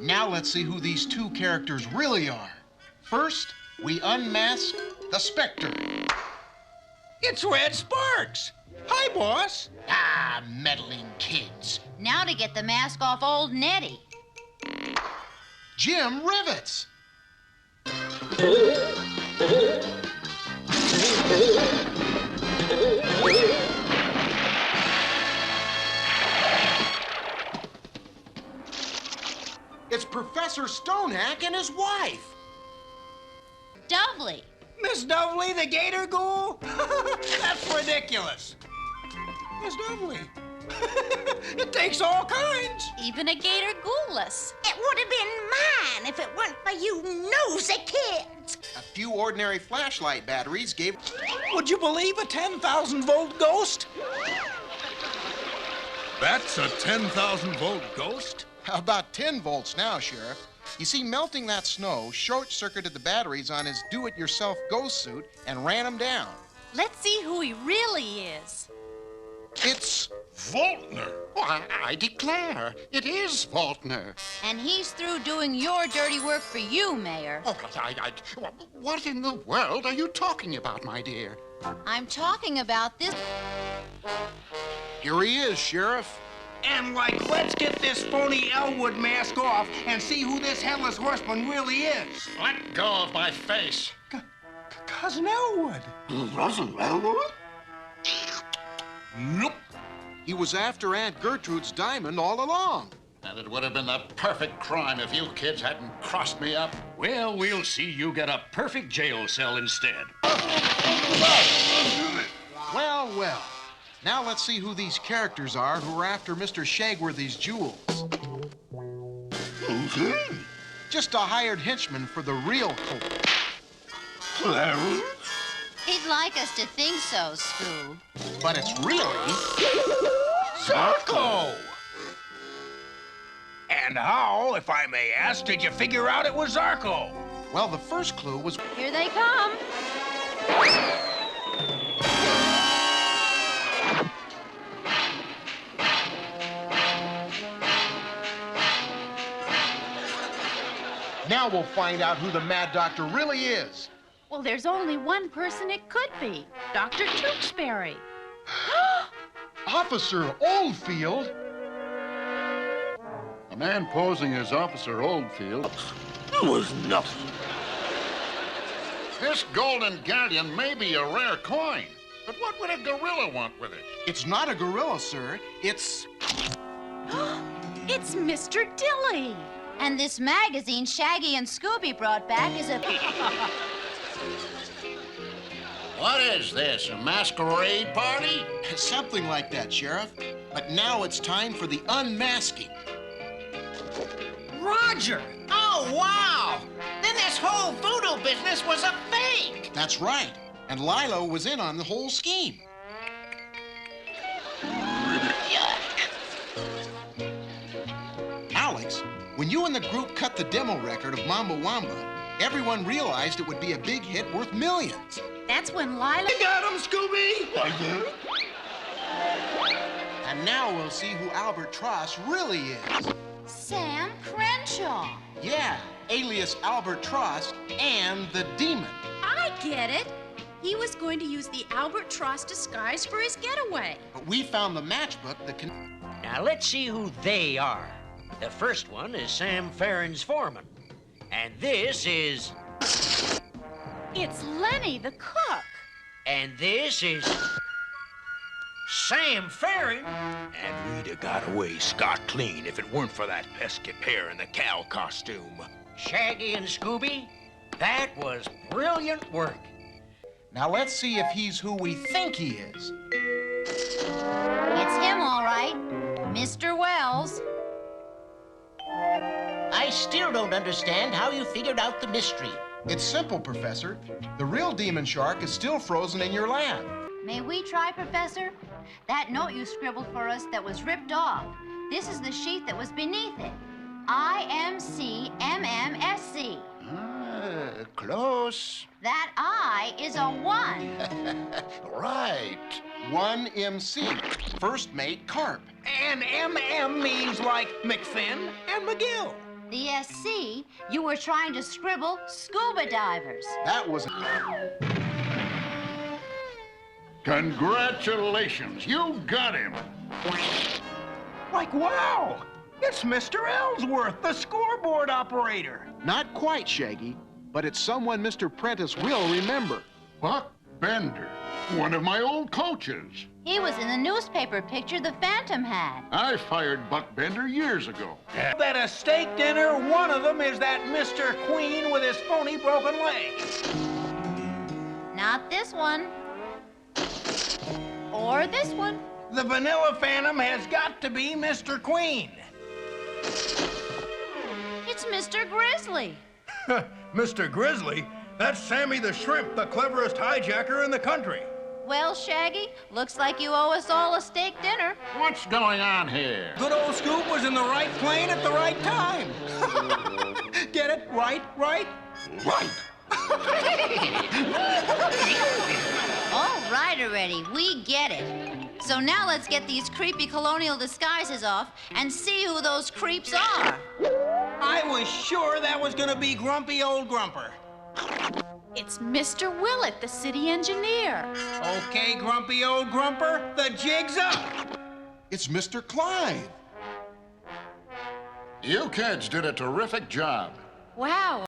Now let's see who these two characters really are. First, we unmask the Spectre. It's Red Sparks. Hi, boss. Ah, meddling kids. Now to get the mask off old Nettie. Jim Rivets. It's Professor Stonehack and his wife. Dovely. Miss Dovely, the gator ghoul? That's ridiculous. Miss Dovely. It takes all kinds. Even a gator ghoulless. It would have been mine if it weren't for you nosy kids. A few ordinary flashlight batteries gave... Would you believe a 10,000-volt ghost? That's a 10,000-volt ghost? About 10 volts now, Sheriff. You see, melting that snow short-circuited the batteries on his do-it-yourself ghost suit and ran him down. Let's see who he really is. It's... Voltner. Why, I declare, it is Voltner. And he's through doing your dirty work for you, Mayor. Oh, what in the world are you talking about, my dear? I'm talking about this. Here he is, Sheriff. And let's get this phony Elwood mask off and see who this headless horseman really is. Let go of my face. Cousin Elwood. Cousin Elwood? Nope. He was after Aunt Gertrude's diamond all along. And it would have been the perfect crime if you kids hadn't crossed me up. Well, we'll see you get a perfect jail cell instead. Well, well. Now let's see who these characters are who are after Mr. Shagworthy's jewels. Just a hired henchman for the real culprit. Clarence? He'd like us to think so, Scoob. But it's really... Zarko! And how, if I may ask, did you figure out it was Zarko? Well, the first clue was... Here they come. Now we'll find out who the Mad Doctor really is. Well, there's only one person it could be. Dr. Tewksbury. Officer Oldfield? A man posing as Officer Oldfield. Was nothing. This golden galleon may be a rare coin, but what would a gorilla want with it? It's not a gorilla, sir. It's... It's Mr. Dilly. And this magazine Shaggy and Scooby brought back is a... What is this, a masquerade party? Something like that, Sheriff. But now it's time for the unmasking. Roger! Oh, wow! Then this whole voodoo business was a fake! That's right. And Lilo was in on the whole scheme. Alex, when you and the group cut the demo record of Mamba Wamba, everyone realized it would be a big hit worth millions. That's when Lila... You got him, Scooby! And now we'll see who Albert Tross really is. Sam Crenshaw. Yeah, alias Albert Tross and the Demon. I get it. He was going to use the Albert Tross disguise for his getaway. But we found the matchbook that can... Now, let's see who they are. The first one is Sam Farron's foreman. And this is... It's Lenny, the cook. And this is... Sam Farron. And we'd have got away scot-clean if it weren't for that pesky pair in the cow costume. Shaggy and Scooby. That was brilliant work. Now let's see if he's who we think he is. It's him, all right. Mr. Wells. I still don't understand how you figured out the mystery. It's simple, Professor. The real demon shark is still frozen in your lab. May we try, Professor? That note you scribbled for us that was ripped off. This is the sheet that was beneath it. IMCMMSC. Close. That I is a 1. Right. 1MC, first mate carp. And MM means like McFinn and McGill. The SC, you were trying to scribble scuba divers. That was... Congratulations, you got him. Like, wow! It's Mr. Ellsworth, the scoreboard operator. Not quite, Shaggy, but it's someone Mr. Prentice will remember. Buck Bender, one of my old coaches. He was in the newspaper picture the Phantom had. I fired Buck Bender years ago. At a steak dinner, one of them is that Mr. Queen with his phony broken leg. Not this one. Or this one. The Vanilla Phantom has got to be Mr. Queen. It's Mr. Grizzly. Mr. Grizzly? That's Sammy the Shrimp, the cleverest hijacker in the country. Well, Shaggy, looks like you owe us all a steak dinner. What's going on here? Good old Scoop was in the right plane at the right time. Get it? Right? Right. All right already, we get it. So now let's get these creepy colonial disguises off and see who those creeps are. I was sure that was gonna be grumpy old Grumper. It's Mr. Willett, the city engineer. Okay, grumpy old Grumper, the jig's up. It's Mr. Clyde. You kids did a terrific job. Wow.